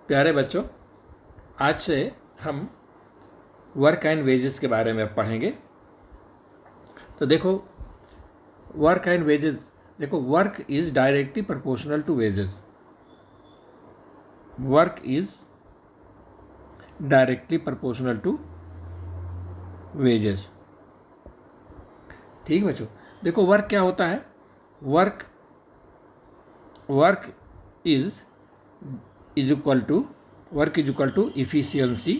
प्यारे बच्चों, आज से हम वर्क एंड वेजेस के बारे में पढ़ेंगे। तो देखो, वर्क एंड वेजेस, देखो work is directly proportional to wages. Work is directly proportional to wages. ठीक बच्चों, देखो वर्क क्या होता है। Work work is equal to efficiency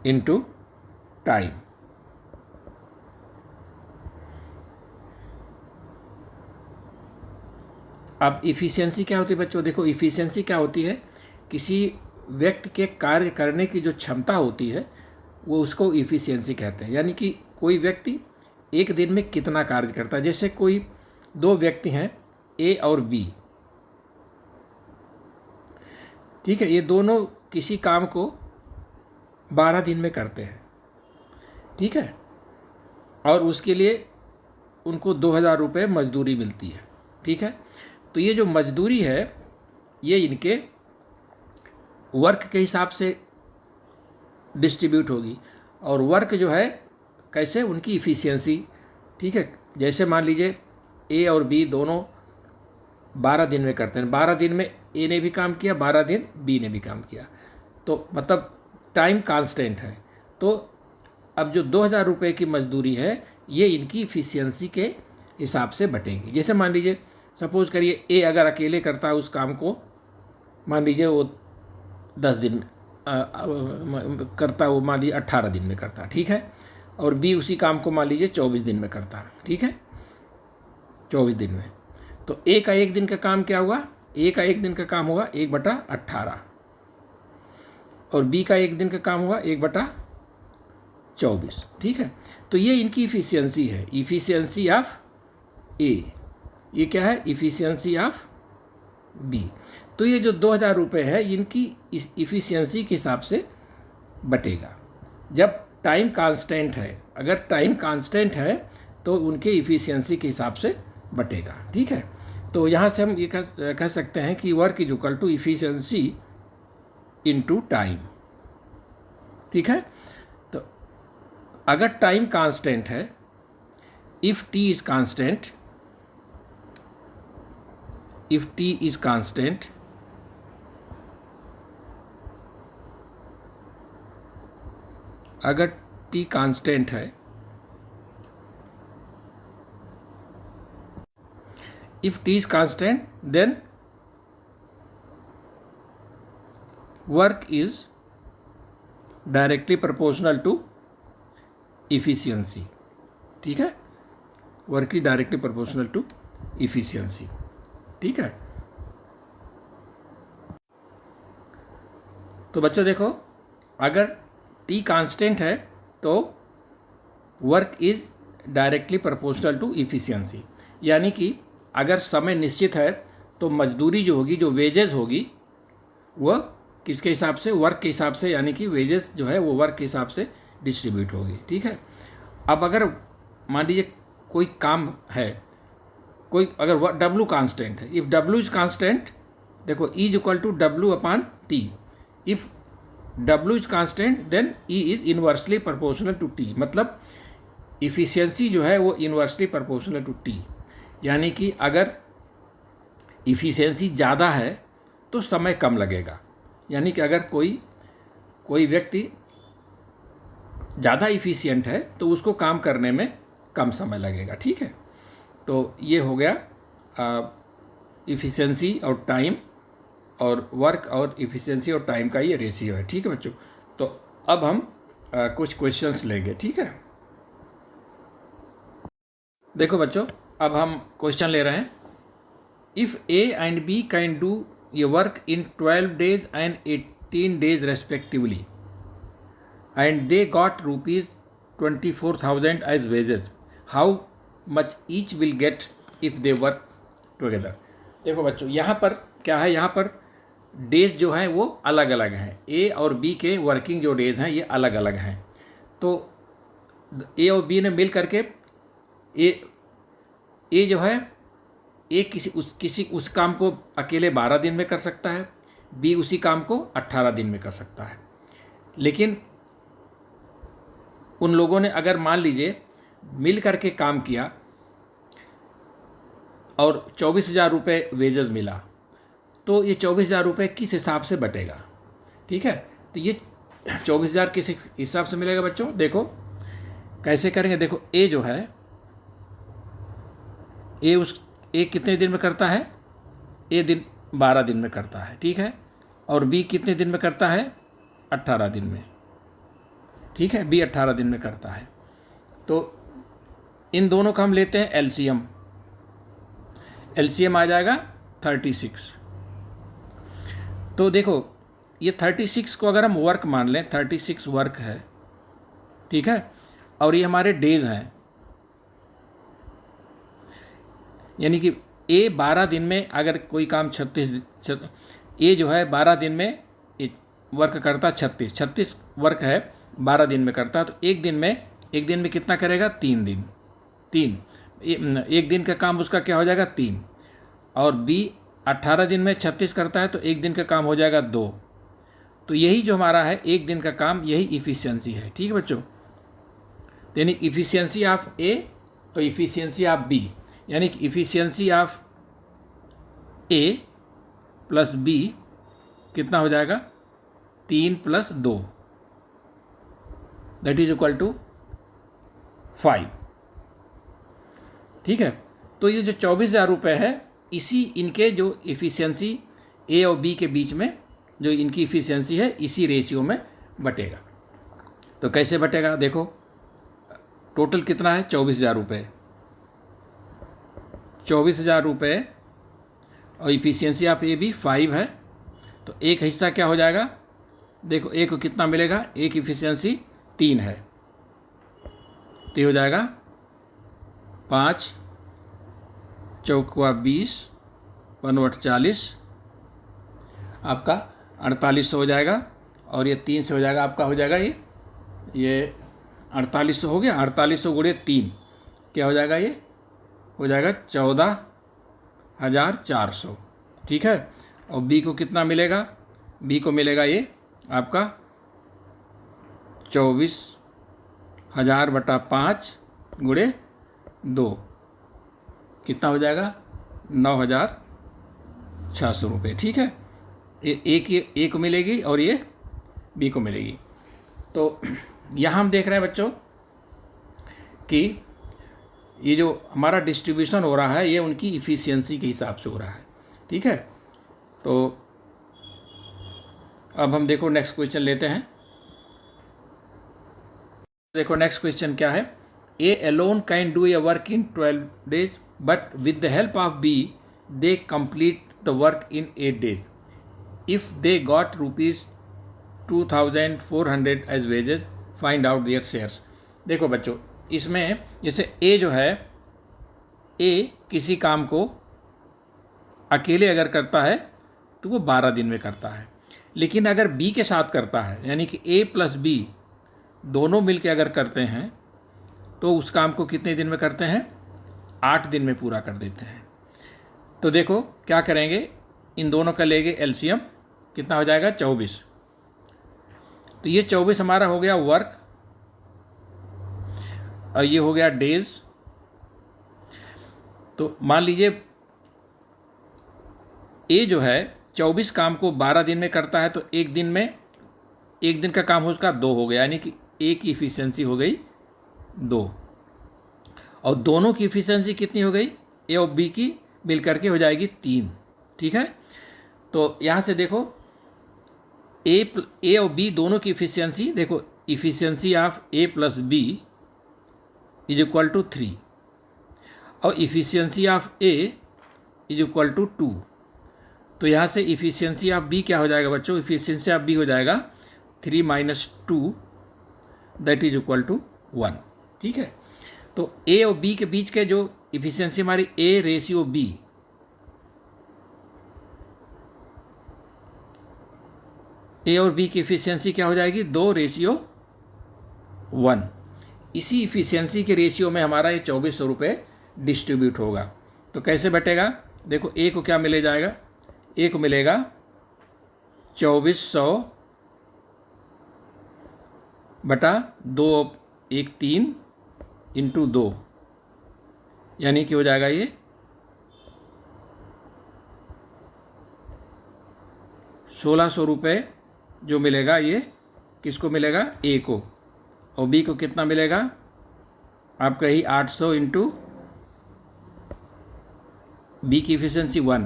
into time. अब इफिशियंसी क्या होती है बच्चों? देखो इफिशियंसी क्या होती है, किसी व्यक्ति के कार्य करने की जो क्षमता होती है वो उसको इफिशियंसी कहते हैं। यानी कि कोई व्यक्ति एक दिन में कितना कार्य करता है। जैसे कोई दो व्यक्ति हैं, ए और बी, ठीक है, ये दोनों किसी काम को 12 दिन में करते हैं, ठीक है, और उसके लिए उनको 2000 रुपये मजदूरी मिलती है, ठीक है। तो ये जो मजदूरी है ये इनके वर्क के हिसाब से डिस्ट्रीब्यूट होगी। और वर्क जो है कैसे, उनकी इफ़िशियंसी, ठीक है। जैसे मान लीजिए ए और बी दोनों 12 दिन में करते हैं, 12 दिन में ए ने भी काम किया, 12 दिन बी ने भी काम किया, तो मतलब टाइम कांस्टेंट है। तो अब जो 2000 रुपये की मजदूरी है ये इनकी इफ़िशियंसी के हिसाब से बटेंगी। जैसे मान लीजिए, सपोज करिए ए अगर अकेले करता है उस काम को, मान लीजिए वो 10 दिन करता है, वो मान लीजिए 18 दिन में करता है, ठीक है। और बी उसी काम को मान लीजिए 24 दिन में करता है, ठीक है, 24 दिन में। तो ए का एक दिन का काम क्या हुआ? ए का एक दिन का काम होगा 1/18, और बी का एक दिन का काम हुआ 1/24, ठीक है। तो ये इनकी इफ़िशियंसी है, इफ़िशियंसी ऑफ ए। ये क्या है? Efficiency of B. तो ये जो 2000 रुपये है इनकी इस इफ़िशियंसी के हिसाब से बटेगा। जब टाइम कांस्टेंट है, अगर टाइम कांस्टेंट है तो उनके इफ़िशियंसी के हिसाब से बटेगा, ठीक है। तो यहाँ से हम ये कह सकते हैं कि work is equal to efficiency into time, ठीक है। तो अगर टाइम कांस्टेंट है, if T is constant, if t is constant, अगर t कांस्टेंट है, if t is constant then work is directly proportional to efficiency, ठीक है। Work is directly proportional to efficiency, ठीक है। तो बच्चों देखो, अगर t कांस्टेंट है तो work is directly proportional to efficiency. यानी कि अगर समय निश्चित है तो मजदूरी जो होगी, जो वेजेस होगी, वह किसके हिसाब से? वर्क के हिसाब से। यानी कि वेजेस जो है वो वर्क के हिसाब से डिस्ट्रीब्यूट होगी, ठीक है। अब अगर मान लीजिए कोई काम है, कोई अगर W कांस्टेंट है, इफ़ W इज कांस्टेंट, देखो E is equal to W/T। If W is constant then E is inversely proportional to T। मतलब इफ़िशियंसी जो है वो इन्वर्सली प्रोपोर्शनल टू T। यानी कि अगर इफ़िशियंसी ज़्यादा है तो समय कम लगेगा। यानी कि अगर कोई व्यक्ति ज़्यादा इफ़िशियंट है तो उसको काम करने में कम समय लगेगा, ठीक है। तो ये हो गया इफ़िशियंसी और टाइम, और वर्क और इफ़िशियंसी और टाइम का ये रेशियो है, ठीक है बच्चों। तो अब हम कुछ क्वेश्चंस लेंगे, ठीक है। देखो बच्चों, अब हम क्वेश्चन ले रहे हैं। If A and B can do ये work in 12 days and 18 days respectively and they got ₹24,000 as wages, how much each will get if they work together. देखो बच्चों, यहाँ पर क्या है, यहाँ पर डेज जो हैं वो अलग अलग हैं। ए और बी के वर्किंग जो डेज हैं ये अलग अलग हैं। तो ए और बी ने मिल करके ए जो है ए किसी उस काम को अकेले 12 दिन में कर सकता है, बी उसी काम को 18 दिन में कर सकता है। लेकिन उन लोगों ने अगर मान लीजिए मिल करके काम किया और 24,000 रुपये वेजेस मिला, तो ये 24,000 रुपये किस हिसाब से बटेगा? ठीक है, तो ये 24,000 किस हिसाब से मिलेगा बच्चों? देखो कैसे करेंगे। देखो ए जो है, ए कितने दिन में करता है? ए 12 दिन में करता है, ठीक है। और बी कितने दिन में करता है? 18 दिन में, ठीक है। बी 18 दिन में करता है। तो इन दोनों का हम लेते हैं एलसीएम। एलसीएम आ जाएगा 36। तो देखो ये 36 को अगर हम वर्क मान लें, 36 वर्क है, ठीक है, और ये हमारे डेज हैं, यानी कि ए 12 दिन में अगर कोई काम 36 ए जो है 12 दिन में वर्क करता 36 वर्क है, 12 दिन में करता, तो एक दिन में कितना करेगा? 3 दिन। एक दिन का काम उसका क्या हो जाएगा? 3। और बी 18 दिन में 36 करता है, तो एक दिन का काम हो जाएगा 2। तो यही जो हमारा है एक दिन का काम, यही इफ़िशियंसी है, ठीक है बच्चों। यानी इफ़िशियंसी ऑफ ए और इफ़िशियंसी ऑफ बी, यानी कि efficiency of A plus B कितना हो जाएगा? 3 + 2 दैट इज इक्वल टू 5, ठीक है। तो ये जो 24,000 रुपये है, इसी इनके जो इफ़िशियंसी ए और बी के बीच में जो इनकी इफ़िशियंसी है, इसी रेशियो में बटेगा। तो कैसे बटेगा? देखो टोटल कितना है? 24,000 रुपये। 24,000 रुपये और इफ़िशियंसी ऑफ ए भी 5 है, तो एक हिस्सा क्या हो जाएगा? देखो ए को कितना मिलेगा? एक इफ़िशियंसी 3 है, तो हो जाएगा 5 चौका 20 1/8 40, आपका 4800 हो जाएगा। और ये 3 से हो जाएगा, आपका हो जाएगा ये 4800 हो गया। 4800 गुणे 3 क्या हो जाएगा? ये हो जाएगा 14,400, ठीक है। और बी को कितना मिलेगा? बी को मिलेगा ये आपका 24,000/5 गुणे 2 कितना हो जाएगा? 9,600 रुपये, ठीक है। ए को मिलेगी और ये बी को मिलेगी। तो यहाँ हम देख रहे हैं बच्चों कि ये जो हमारा डिस्ट्रीब्यूशन हो रहा है, ये उनकी इफ़िशियंसी के हिसाब से हो रहा है, ठीक है। तो अब हम देखो नेक्स्ट क्वेश्चन लेते हैं। देखो नेक्स्ट क्वेश्चन क्या है? A alone can do a work in 12 days, but with the help of B they complete the work in 8 days if they got ₹2,400 as wages, find out their shares. देखो बच्चों, इसमें जैसे ए जो है, ए किसी काम को अकेले अगर करता है तो वो 12 दिन में करता है। लेकिन अगर बी के साथ करता है, यानी कि ए प्लस बी दोनों मिलकर अगर करते हैं, तो उस काम को कितने दिन में करते हैं? 8 दिन में पूरा कर देते हैं। तो देखो क्या करेंगे, इन दोनों का लेंगे एलसीएम, कितना हो जाएगा? 24। तो ये 24 हमारा हो गया वर्क, और ये हो गया डेज। तो मान लीजिए ए जो है 24 काम को 12 दिन में करता है, तो एक दिन का काम उसका 2 हो गया, यानी कि ए की इफ़िशियंसी हो गई 2, और दोनों की इफ़िशियंसी कितनी हो गई? ए और बी की मिल करके हो जाएगी 3, ठीक है। तो यहाँ से देखो ए और बी दोनों की इफ़िशियंसी, देखो efficiency of A plus B is equal to 3, और efficiency of A is equal to 2। तो यहाँ से इफ़िशियंसी ऑफ बी क्या हो जाएगा बच्चों? इफ़िशियंसी ऑफ बी हो जाएगा 3 - 2 दैट इज इक्वल टू 1, ठीक है। तो ए और बी के बीच के जो इफ़िशियंसी हमारी ए रेशियो बी, ए और बी की इफ़िशियंसी क्या हो जाएगी? 2:1। इसी इफ़िशियंसी के रेशियो में हमारा ये 2400 रुपये डिस्ट्रीब्यूट होगा। तो कैसे बटेगा? देखो ए को क्या मिले जाएगा, ए को मिलेगा 2400 बटा 2 1 3 इंटू 2, यानी कि हो जाएगा ये 1600 रुपये जो मिलेगा ये किसको मिलेगा? ए को। और बी को कितना मिलेगा आपका? ही 800 इंटू बी की इफिशियंसी 1,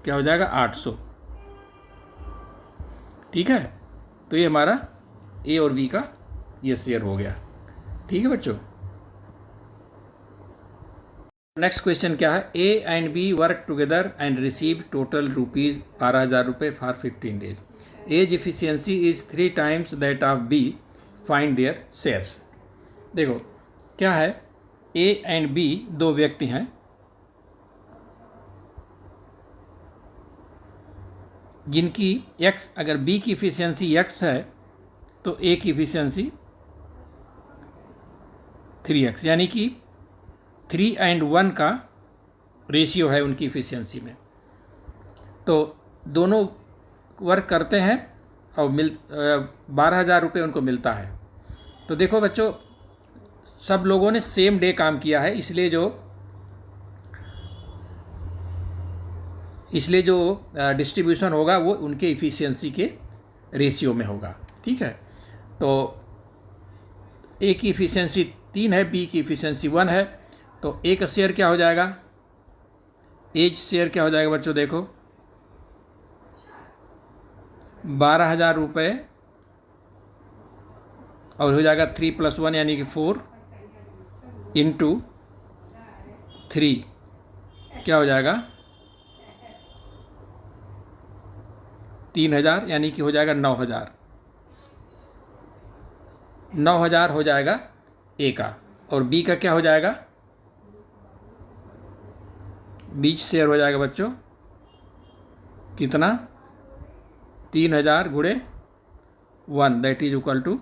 क्या हो जाएगा? 800। ठीक है, तो ये हमारा ए और बी का ये शेयर हो गया। ठीक है बच्चों। नेक्स्ट क्वेश्चन क्या है? A and B work together and receive total rupees 12,000 रुपये for 15 days. As efficiency is 3 times that of B, find their shares. देखो क्या है, ए एंड बी दो व्यक्ति हैं, जिनकी x, अगर b की इफिशियंसी x है तो a की इफिशियंसी 3x, यानी कि 3 and 1 का रेशियो है उनकी इफिशियंसी में। तो दोनों वर्क करते हैं और 12,000 रुपये उनको मिलता है। तो देखो बच्चों, सब लोगों ने सेम डे काम किया है, इसलिए जो डिस्ट्रीब्यूशन होगा वो उनके इफिशियंसी के रेशियो में होगा। ठीक है, तो ए की इफिशियंसी 3 है, बी की इफिशियंसी 1 है, तो ए का शेयर क्या हो जाएगा? एज शेयर क्या हो जाएगा बच्चों? देखो 12,000 रुपये और हो जाएगा 3 + 1 यानी कि 4 इंटू 3, क्या हो जाएगा? 3,000, यानी कि हो जाएगा 9,000। 9,000 हो जाएगा ए का। और बी का क्या हो जाएगा? बीच शेयर हो जाएगा बच्चों कितना? 3,000 गुणे 1, दैट इज इक्वल टू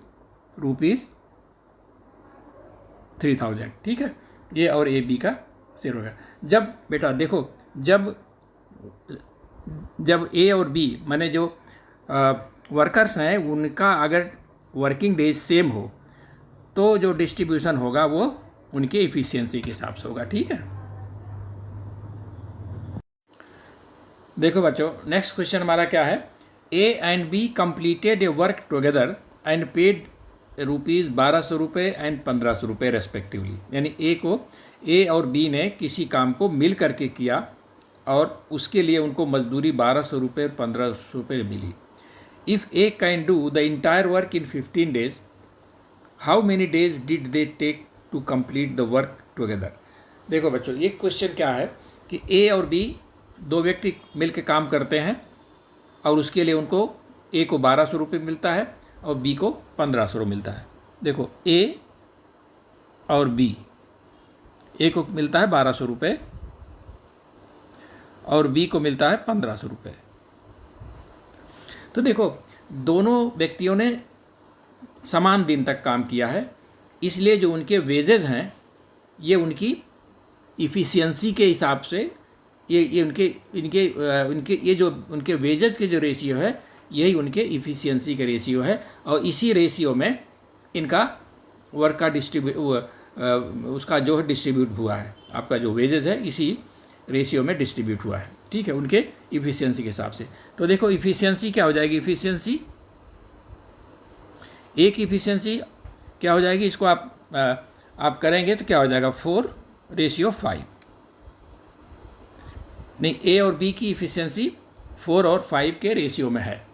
₹3,000। ठीक है, ये और ए बी का शेयर होगा। जब बेटा देखो, जब ए और बी माने जो वर्कर्स हैं उनका अगर वर्किंग डेज सेम हो तो जो डिस्ट्रीब्यूशन होगा वो उनके इफिशियंसी के हिसाब से होगा। ठीक है, देखो बच्चों नेक्स्ट क्वेश्चन हमारा क्या है? A and be completed A work together and paid rupees 1,200 रुपये एंड 1,500 रुपये रेस्पेक्टिवली। यानी ए और बी ने किसी काम को मिल करके किया और उसके लिए उनको मजदूरी 1,200 रुपये और 1,500 रुपये मिली। If A can do the entire work in 15 days, how many days did they take to complete the work together? देखो बच्चों, ये क्वेश्चन क्या है कि ए और बी दो व्यक्ति मिलकर काम करते हैं और उसके लिए उनको ए को 1,200 रुपये मिलता है और बी को 1,500 मिलता है। देखो ए और बी, ए को मिलता है 1,200 रुपये और बी को मिलता है 1,500 रुपये। तो देखो दोनों व्यक्तियों ने समान दिन तक काम किया है, इसलिए जो उनके वेजेस हैं ये उनकी इफ़िशियंसी के हिसाब से ये उनके ये जो उनके वेजेस के जो रेशियो है यही उनके इफ़िशियंसी का रेशियो है। और इसी रेशियो में इनका वर्क का उसका जो है डिस्ट्रीब्यूट हुआ है। आपका जो वेजेस है इसी रेशियो में डिस्ट्रीब्यूट हुआ है। ठीक है, उनके इफ़िशियंसी के हिसाब से। तो देखो इफ़िशियंसी क्या हो जाएगी? इफ़िशियंसी ए की इफ़िशियंसी क्या हो जाएगी? इसको आप करेंगे तो क्या हो जाएगा? 4:5। नहीं, ए और बी की इफ़िशियंसी 4 और 5 के रेशियो में है।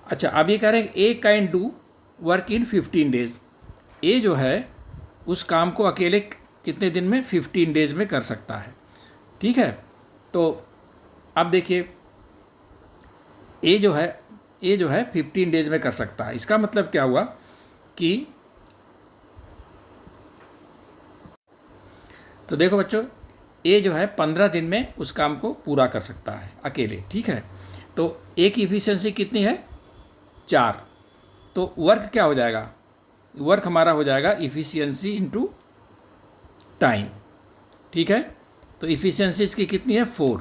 अच्छा, अब ये कह रहे हैं A can do work in 15 days. A जो है उस काम को अकेले कितने दिन में? 15 डेज में कर सकता है। ठीक है, तो अब देखिए ए जो है 15 डेज में कर सकता है। इसका मतलब क्या हुआ कि तो देखो बच्चों, ए जो है 15 दिन में उस काम को पूरा कर सकता है अकेले। ठीक है, तो ए की इफ़िशियंसी कितनी है? 4। तो वर्क क्या हो जाएगा? वर्क हमारा हो जाएगा इफ़िशियंसी इंटू टाइम। ठीक है, तो इफ़िशियंसी इसकी कितनी है 4,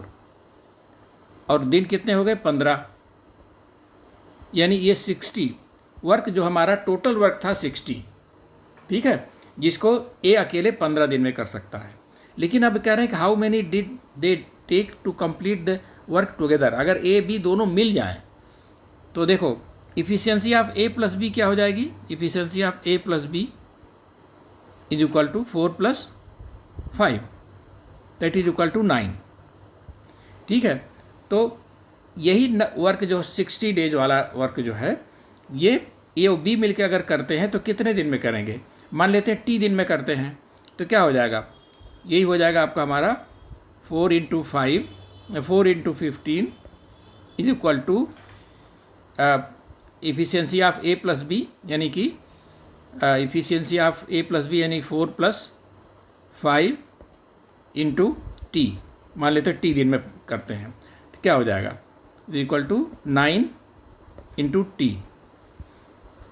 और दिन कितने हो गए 15, यानी ये 60 वर्क जो हमारा टोटल वर्क था 60, ठीक है, जिसको ए अकेले 15 दिन में कर सकता है। लेकिन अब कह रहे हैं कि how many did they take to complete the work together. अगर ए बी दोनों मिल जाएं तो देखो efficiency of A plus B क्या हो जाएगी, efficiency of A plus B is equal to 4 + 5 that is equal to 9, ठीक है। तो यही वर्क जो 60 डेज वाला वर्क जो है, ये ए और बी मिलकर अगर करते हैं तो कितने दिन में करेंगे, मान लेते हैं टी दिन में करते हैं, तो क्या हो जाएगा, यही हो जाएगा आपका हमारा 4 × 5 4 × 15 is equal to efficiency of A plus B, यानी कि efficiency of A plus B यानी 4 + 5 × टी, मान लेते हैं टी दिन में करते हैं, तो क्या हो जाएगा इक्वल टू 9 × टी।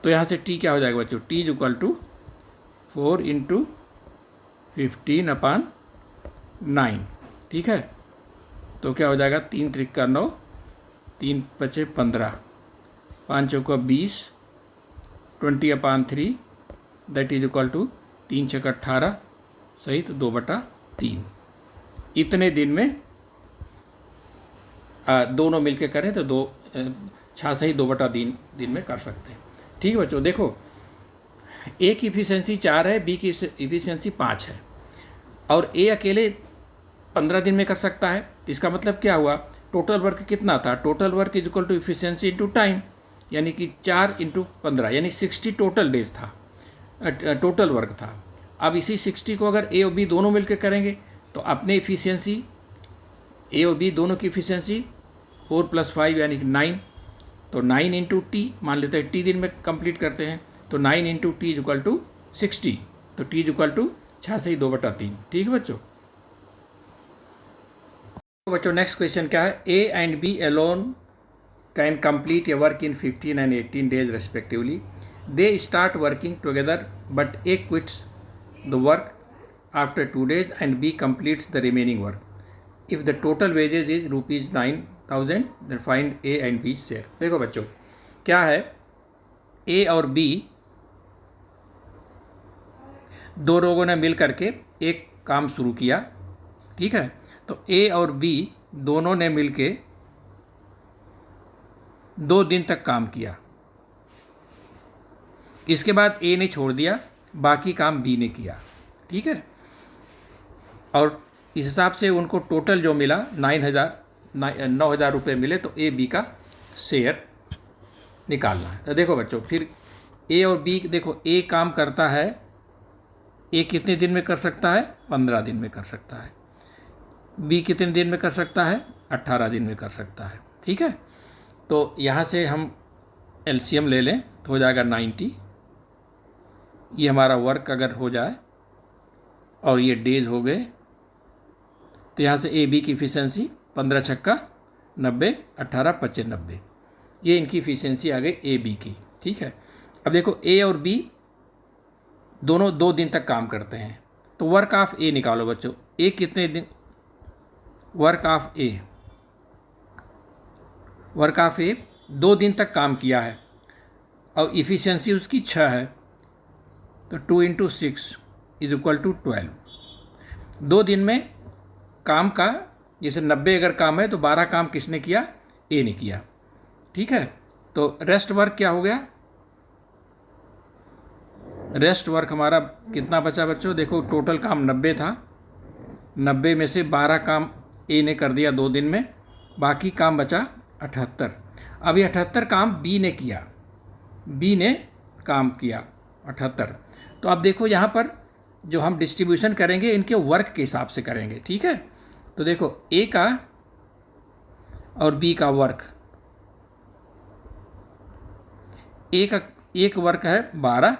तो यहाँ से टी क्या हो जाएगा बच्चों, टी इज इक्वल टू 4 × 15/9, ठीक है। तो क्या हो जाएगा 3 × 3 = 9, 3 × 5 = 15, 5 × 4 = 20, 20/3 दैट इज इक्वल टू 3 × 6 = 18 सहित 2/3। इतने दिन में दोनों मिलके करें तो 6 सही 2/3 दिन में कर सकते हैं, ठीक है बच्चों। देखो ए की इफ़िशियंसी 4 है, बी की इफ़िशियंसी 5 है, और ए अकेले 15 दिन में कर सकता है। तो इसका मतलब क्या हुआ, टोटल वर्क कितना था, total work is equal to efficiency into time, यानी कि 4 × 15 यानी 60 टोटल डेज था, टोटल वर्क था। अब इसी 60 को अगर ए और बी दोनों मिलकर करेंगे तो अपने इफ़िशियंसी ए और बी दोनों की इफ़िशियंसी 4 + 5 यानी कि 9, तो 9 × टी, मान लेते हैं टी दिन में कंप्लीट करते हैं, तो 9 × टी इज इक्वल टू 60, तो टी इज इक्वल टू 6 सही 2/3, ठीक है बच्चों। तो बच्चों नेक्स्ट क्वेश्चन क्या है, A and B alone can complete a work in 15 and 18 days respectively. They start working together but A quits the work after 2 days and B completes the remaining work. If the total wages is ₹9,000 then find A and B share. देखो बच्चों क्या है, A और B दो लोगों ने मिल करके एक काम शुरू किया, ठीक है। तो A और B दोनों ने मिल के 2 दिन तक काम किया, इसके बाद ए ने छोड़ दिया, बाकी काम बी ने किया, ठीक है। और इस हिसाब से उनको टोटल जो मिला 9,000 रुपये मिले, तो ए बी का शेयर निकालना है। तो देखो बच्चों फिर ए और बी, देखो ए काम करता है, ए कितने दिन में कर सकता है 15 दिन में कर सकता है, बी कितने दिन में कर सकता है 18 दिन में कर सकता है, ठीक है। तो यहाँ से हम एलसीएम ले लें तो हो जाएगा 90, ये हमारा वर्क अगर हो जाए और ये डेज हो गए, तो यहाँ से ए बी की इफ़िशियंसी 15 × 6 = 90, 18 × 5 = 90, ये इनकी इफ़िशियंसी आ गई ए बी की, ठीक है। अब देखो ए और बी दोनों 2 दिन तक काम करते हैं, तो वर्क ऑफ ए निकालो बच्चों, ए कितने दिन, वर्क ऑफ ए 2 दिन तक काम किया है और इफ़िशियंसी उसकी 6 है, तो 2 × 6 इज इक्वल टू 12। 2 दिन में काम का, जैसे 90 अगर काम है तो 12 काम किसने किया, ए ने किया, ठीक है। तो रेस्ट वर्क क्या हो गया, रेस्ट वर्क हमारा कितना बचा बच्चों, देखो टोटल काम 90 था, 90 में से 12 काम ए ने कर दिया 2 दिन में, बाकी काम बचा 78। अब ये 78 काम बी ने किया, बी ने काम किया 78। तो अब देखो यहाँ पर जो हम डिस्ट्रीब्यूशन करेंगे इनके वर्क के हिसाब से करेंगे, ठीक है। तो देखो ए का और बी का वर्क, ए का एक वर्क है 12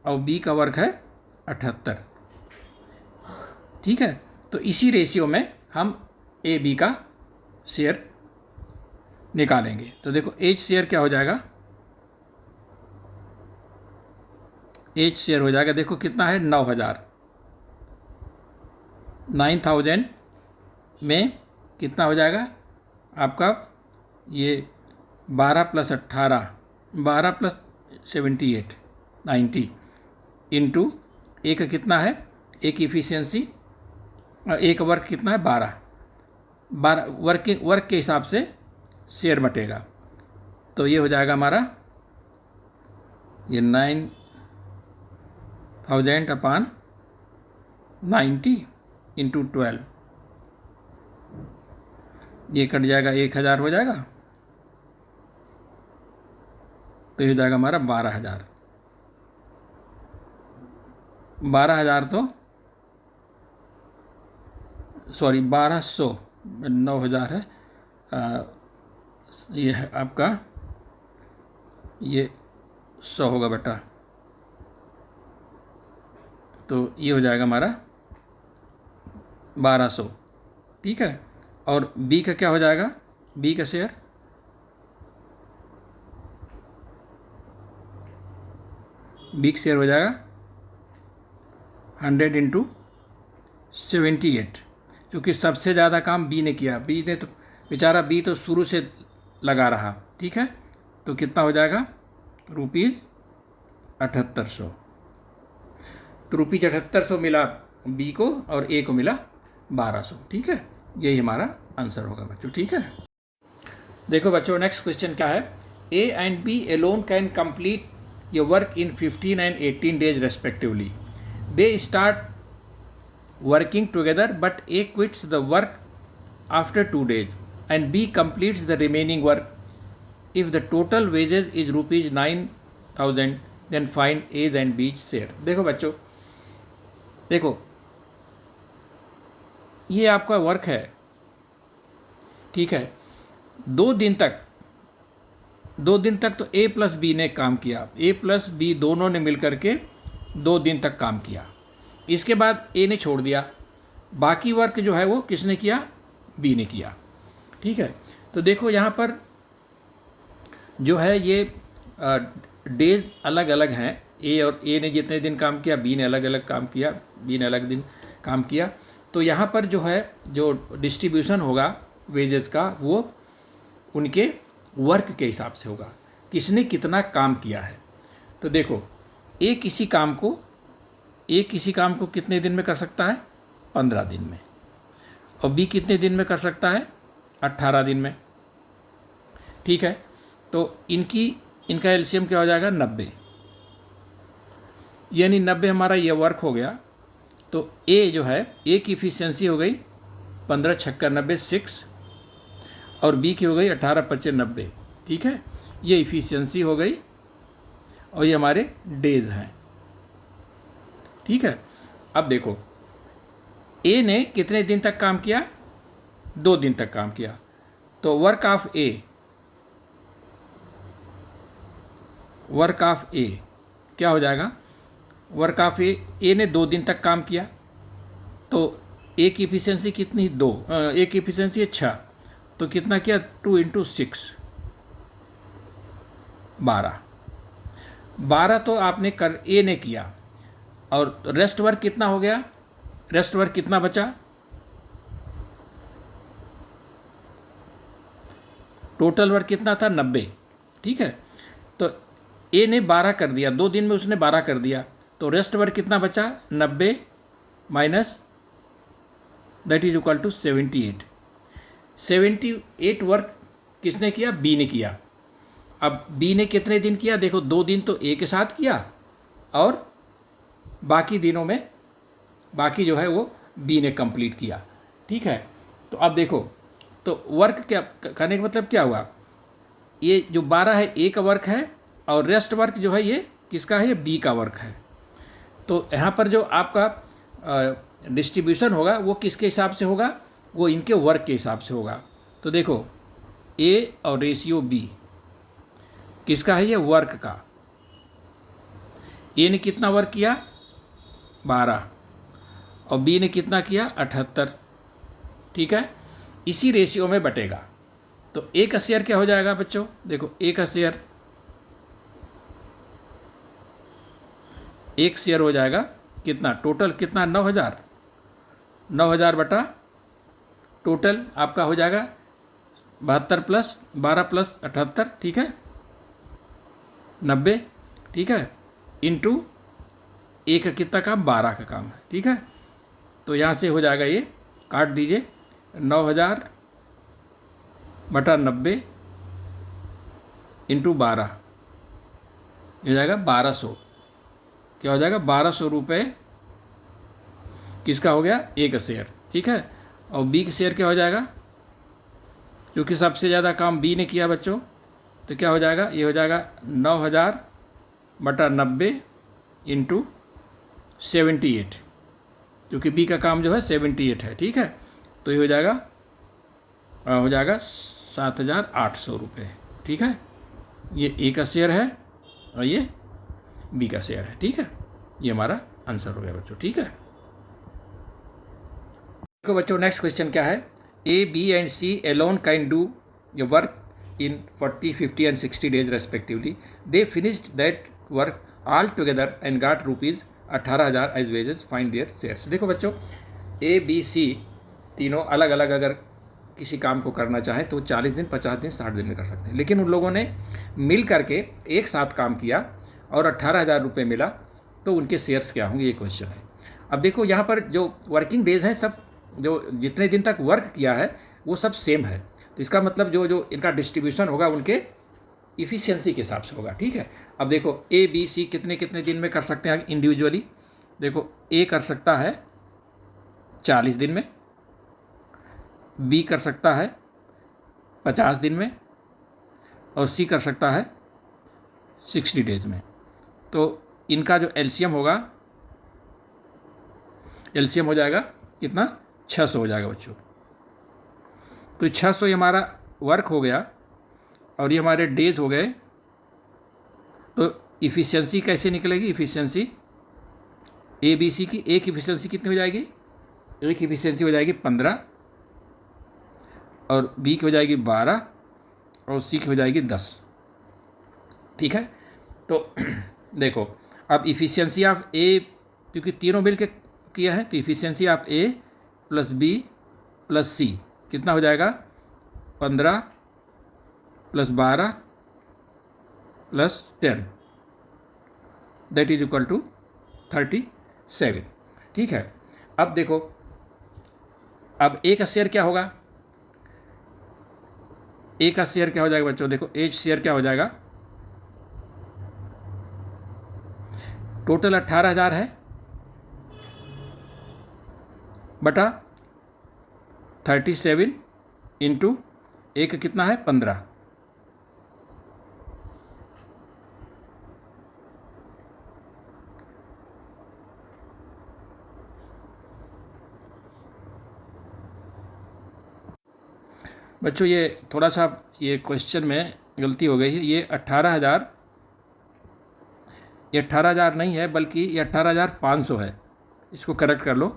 और बी का वर्क है 78, ठीक है। तो इसी रेशियो में हम ए बी का शेयर निकालेंगे। तो देखो एच शेयर क्या हो जाएगा, एच शेयर हो जाएगा, देखो कितना है 9,000, 9,000 में कितना हो जाएगा आपका, ये 12 + 18, 12 + 78, 90 इंटू एक कितना है, एक इफिशियंसी, एक वर्क कितना है 12, 12 वर्क के हिसाब से शेयर बटेगा। तो ये हो जाएगा हमारा ये 9,000/90 इंटू 12, ये कट जाएगा, 1,000 हो जाएगा, तो ये हो जाएगा हमारा 12,000। 12,000 तो सॉरी 1,200, 9,000 है, ये है आपका, ये 100 होगा बेटा, तो ये हो जाएगा हमारा 1,200। ठीक है, और बी का क्या हो जाएगा, बी का शेयर, बी का शेयर हो जाएगा 100 इंटू 78, क्योंकि सबसे ज़्यादा काम बी ने किया, बी ने तो बेचारा, बी तो शुरू से लगा रहा। ठीक है, तो कितना हो जाएगा ₹7800। तो ₹7800 मिला बी को और ए को मिला 1,200। ठीक है, यही हमारा आंसर होगा बच्चों। ठीक है, देखो बच्चों नेक्स्ट क्वेश्चन क्या है, A and B alone can complete ये work in 15 and 18 days respectively. They start working together but A quits the work after 2 days and B completes the remaining work. If the total wages is ₹9,000 then find A's and B's share. देखो बच्चों, देखो ये आपका work है, ठीक है, 2 दिन तक तो A + B ने काम किया, A + B दोनों ने मिलकर के 2 दिन तक काम किया। इसके बाद A ने छोड़ दिया, बाकी वर्क जो है वो किसने किया, B ने किया। ठीक है, तो देखो यहाँ पर जो है ये डेज अलग अलग हैं, A ने जितने दिन काम किया, B ने अलग अलग काम किया, B ने अलग दिन काम किया। तो यहाँ पर जो है जो डिस्ट्रीब्यूशन होगा वेजेस का वो उनके वर्क के हिसाब से होगा, किसने कितना काम किया है। तो देखो ए किसी काम को कितने दिन में कर सकता है, 15 दिन में, और बी कितने दिन में कर सकता है, 18 दिन में। ठीक है, तो इनका एलसीएम क्या हो जाएगा, 90, यानी 90 हमारा ये वर्क हो गया। तो ए जो है, ए की इफिशियंसी हो गई 15 × 6 = 90, 6, और बी की हो गई 18 × 5 = 90। ठीक है, ये इफिशियंसी हो गई और ये हमारे डेज हैं। ठीक है, अब देखो ए ने कितने दिन तक काम किया, 2 दिन तक काम किया। तो वर्क ऑफ ए क्या हो जाएगा, वर्क ऑफ ए ने 2 दिन तक काम किया, तो ए की इफिशियंसी कितनी, 2, ए की इफिशियंसी है 6, तो कितना किया, 2 × 6 12 तो आपने ए ने किया, और रेस्ट वर्क कितना हो गया, रेस्ट वर्क कितना बचा, टोटल वर्क कितना था, 90। ठीक है, तो ए ने 12 कर दिया, 2 दिन में उसने 12 कर दिया, तो रेस्ट वर्क कितना बचा, 90 minus that is equal to 78। 78 work किसने किया, बी ने किया। अब बी ने कितने दिन किया, देखो 2 दिन तो ए के साथ किया, और बाकी दिनों में बाकी जो है वो बी ने कंप्लीट किया। ठीक है, तो अब देखो, तो वर्क क्या करने का मतलब क्या हुआ, ये जो 12 है ए का वर्क है, और रेस्ट वर्क जो है ये किसका है, ये बी का वर्क है। तो यहाँ पर जो आपका डिस्ट्रीब्यूशन होगा वो किसके हिसाब से होगा, वो इनके वर्क के हिसाब से होगा। तो देखो ए और रेशियो बी किसका है, ये वर्क का। ए ने कितना वर्क किया, 12, और बी ने कितना किया, 78। ठीक है, इसी रेशियो में बटेगा। तो ए का शेयर क्या हो जाएगा बच्चों, देखो ए का शेयर, एक शेयर हो जाएगा कितना, टोटल कितना, 9,000 बटा टोटल आपका हो जाएगा 72 प्लस 12 प्लस 78, ठीक है, 90, ठीक है, इंटू एक का कितना काम, 12 का काम है, ठीक है। तो यहाँ से हो जाएगा, ये काट दीजिए, 9000 बटा 90 इंटू 12 हो जाएगा 1200। क्या हो जाएगा, 1200 रुपये किसका हो गया, ए का शेयर, ठीक है। और बी का शेयर क्या हो जाएगा, क्योंकि सबसे ज़्यादा काम बी ने किया बच्चों, तो क्या हो जाएगा, ये हो जाएगा 9000 बटा 90 इंटू 78, क्योंकि बी का काम जो है 78 है, ठीक है। तो ये हो जाएगा 7800 रुपये, ठीक है। ये ए का शेयर है और ये बी का शेयर है, ठीक है। ये हमारा आंसर हो गया बच्चों, ठीक है। देखो बच्चों, नेक्स्ट क्वेश्चन क्या है, A, B and C alone can do ये work in 40, 50 and 60 days respectively. They finished that work all together and got ₹18,000 as wages, find their shares. देखो बच्चों, ए, बी, सी तीनों अलग अलग अगर किसी काम को करना चाहें तो 40 दिन, 50 दिन, 60 दिन में कर सकते हैं, लेकिन उन लोगों ने मिल करके एक साथ काम किया और 18,000 रुपये मिला, तो उनके शेयर्स क्या होंगे, ये क्वेश्चन है। अब देखो यहाँ पर जो वर्किंग डेज हैं, सब जो जितने दिन तक वर्क किया है वो सब सेम है, तो इसका मतलब जो इनका डिस्ट्रीब्यूशन होगा उनके इफ़िशियंसी के हिसाब से होगा, ठीक है। अब देखो ए, बी, सी कितने कितने दिन में कर सकते हैं इंडिविजुअली। देखो ए कर सकता है 40 दिन में, बी कर सकता है 50 दिन में, और सी कर सकता है 60 डेज में। तो इनका जो एलसीएम होगा, एलसीएम हो जाएगा कितना, 600 हो जाएगा बच्चों। तो 600 ये हमारा वर्क हो गया और ये हमारे डेज हो गए। तो इफ़िशियंसी कैसे निकलेगी, इफ़िशियंसी ए, बी, सी की एक इफ़िशियंसी कितनी हो जाएगी, एक इफ़िशियंसी हो जाएगी 15, और बी की हो जाएगी 12, और सी की हो जाएगी 10, ठीक है। तो देखो अब इफ़िशियंसी ऑफ ए, क्योंकि तीनों मिल के किया है, तो efficiency of A plus B plus C कितना हो जाएगा, 15 plus 12 plus 10, that is equal to 37, ठीक है। अब देखो, अब ए का शेयर क्या होगा, ए का शेयर क्या हो जाएगा बच्चों, देखो ए शेयर क्या हो जाएगा, टोटल 18,000 है बटा 37 इंटू एक कितना है, 15। बच्चों ये थोड़ा सा ये क्वेश्चन में गलती हो गई है, ये 18,000, ये 18,000 नहीं है बल्कि ये 18,500 है, इसको करेक्ट कर लो,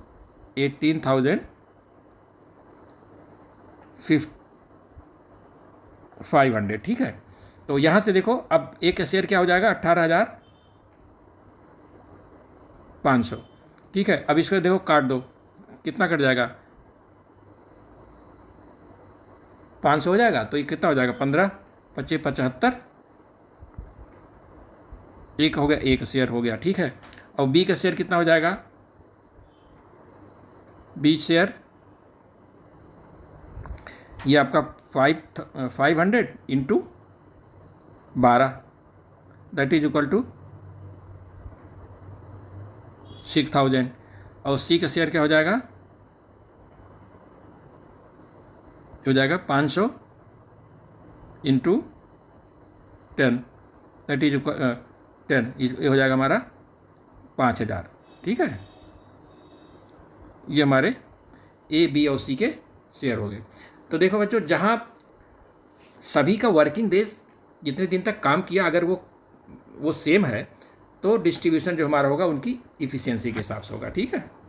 18,500, ठीक है। तो यहाँ से देखो अब एक का शेयर क्या हो जाएगा, 18,500, ठीक है। अब इसको देखो काट दो, कितना कट जाएगा, 500 हो जाएगा, तो ये कितना हो जाएगा, 15, 25, 75, एक हो गया, एक शेयर हो गया, ठीक है। और बी का शेयर कितना हो जाएगा, बी शेयर ये आपका 500 into 12, that is equal to 6,000। और सी का शेयर क्या हो जाएगा, हो जाएगा 500 इंटू 10, दैट इज 10, ये हो जाएगा हमारा 5,000, ठीक है। ये हमारे ए, बी और सी के शेयर हो गए। तो देखो बच्चों, जहाँ सभी का वर्किंग डेज जितने दिन तक काम किया अगर वो सेम है, तो डिस्ट्रीब्यूशन जो हमारा होगा उनकी इफ़िशियंसी के हिसाब से होगा, ठीक है।